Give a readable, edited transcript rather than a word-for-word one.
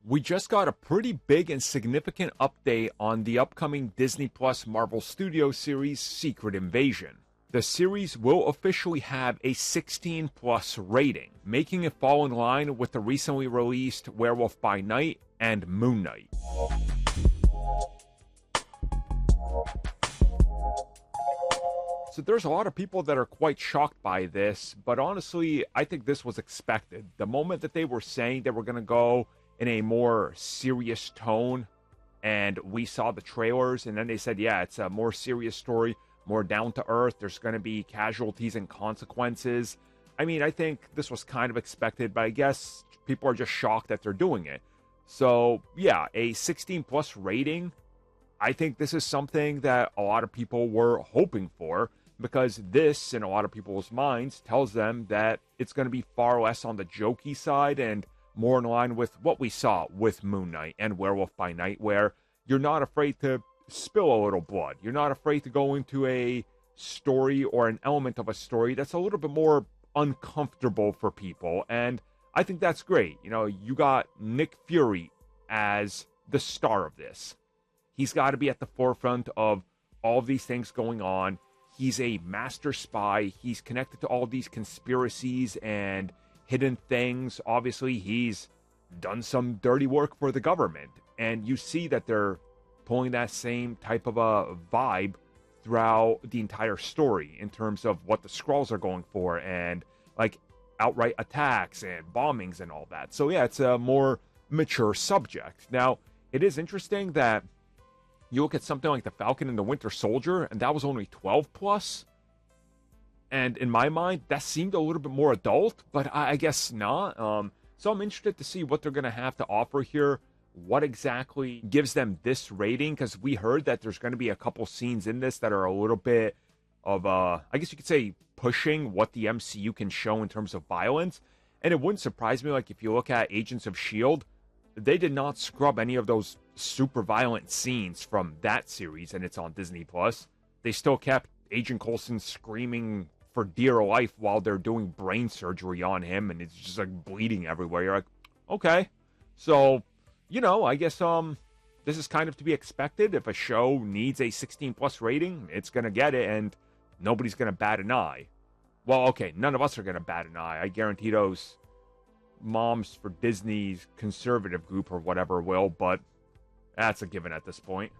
We just got a pretty big and significant update on the upcoming Disney Plus Marvel Studios series Secret Invasion. The series will officially have a 16 plus rating, making it fall in line with the recently released Werewolf by Night and Moon Knight. So there's a lot of people that are quite shocked by this, but honestly, I think this was expected. The moment that they were saying they were going to go in a more serious tone, and we saw the trailers, and then they said, yeah, it's a more serious story, more down to earth, there's going to be casualties and consequences. I mean, I think this was kind of expected, but I guess people are just shocked that they're doing it. So yeah, a 16 plus rating, I think this is something that a lot of people were hoping for, because this, in a lot of people's minds, tells them that it's going to be far less on the jokey side and more in line with what we saw with Moon Knight and Werewolf by Night, where you're not afraid to spill a little blood. You're not afraid to go into a story or an element of a story that's a little bit more uncomfortable for people, and I think that's great. You know, you got Nick Fury as the star of this. He's got to be at the forefront of all of these things going on. He's a master spy. He's connected to all these conspiracies and hidden things. Obviously, he's done some dirty work for the government. And you see that they're pulling that same type of a vibe throughout the entire story in terms of what the Skrulls are going for and like outright attacks and bombings and all that. So yeah, it's a more mature subject. Now, it is interesting that you look at something like the Falcon and the Winter Soldier, and that was only 12 plus. And in my mind, that seemed a little bit more adult, but I guess not. So I'm interested to see what they're going to have to offer here. What exactly gives them this rating? Because we heard that there's going to be a couple scenes in this that are a little bit of, I guess you could say, pushing what the MCU can show in terms of violence. And it wouldn't surprise me, like, if you look at Agents of S.H.I.E.L.D., they did not scrub any of those super violent scenes from that series, and it's on Disney Plus. They still kept Agent Coulson screaming for dear life while they're doing brain surgery on him, and it's just like bleeding everywhere. You're like, okay. So, you know, I guess this is kind of to be expected. If a show needs a 16 plus rating, it's gonna get it, and nobody's gonna bat an eye. Well, okay, none of us are gonna bat an eye. I guarantee those moms for Disney's conservative group or whatever will, but that's a given at this point.